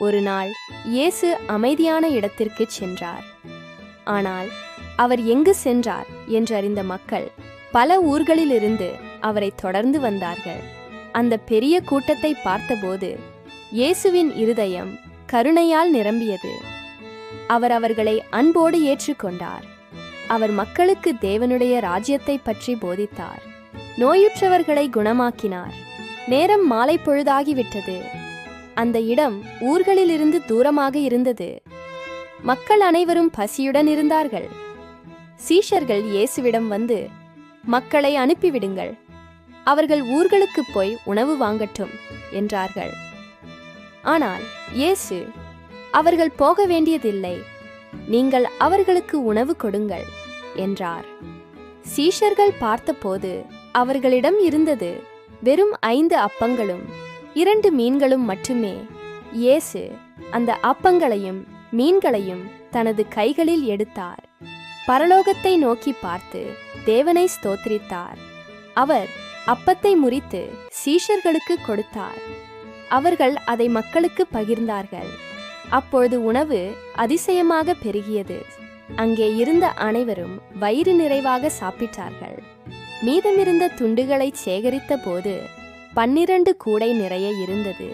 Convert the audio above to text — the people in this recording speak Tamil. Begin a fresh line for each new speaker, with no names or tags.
ஒரு நாள் இயேசு அமைதியான இடத்திற்கு சென்றார். ஆனால் அவர் எங்கு சென்றார் என்றறிந்த மக்கள் பல ஊர்களிலிருந்து அவரை தொடர்ந்து வந்தார்கள். அந்த பெரிய கூட்டத்தை பார்த்தபோது இயேசுவின் இருதயம் கருணையால் நிரம்பியது. அவர் அவர்களை அன்போடு ஏற்றுக்கொண்டார். அவர் மக்களுக்கு தேவனுடைய ராஜ்யத்தை பற்றி போதித்தார். நோயுற்றவர்களை குணமாக்கினார். நேரம் மாலை பொழுதாகிவிட்டது. அந்த இடம் ஊர்களிலிருந்து தூரமாக இருந்தது. மக்கள் அனைவரும் பசியுடன் இருந்தார்கள். சீஷர்கள் இயேசுவிடம் வந்து, மக்களை அனுப்பிவிடுங்கள், அவர்கள் ஊர்களுக்கு போய் உணவு வாங்கட்டும் என்றார்கள். ஆனால் இயேசு, அவர்கள் போக வேண்டியதில்லை, நீங்கள் அவர்களுக்கு உணவு கொடுங்கள் என்றார். சீஷர்கள் பார்த்தபோது அவர்களிடம் இருந்தது வெறும் 5 அப்பங்களும் 2 மீன்களும் மட்டுமே. இயேசு அந்த அப்பங்களையும் மீன்களையும் தனது கைகளில் எடுத்தார். பரலோகத்தை நோக்கி பார்த்து தேவனை ஸ்தோத்திரித்தார். அவர் அப்பத்தை முறித்து சீஷர்களுக்கு கொடுத்தார். அவர்கள் அதை மக்களுக்கு பகிர்ந்தார்கள். அப்பொழுது உணவு அதிசயமாக பெருகியது. அங்கே இருந்த அனைவரும் வயிறு நிறைவாக சாப்பிட்டார்கள். மீதமிருந்த துண்டுகளை சேகரித்த போது 12 கூடை நிறைய இருந்தது.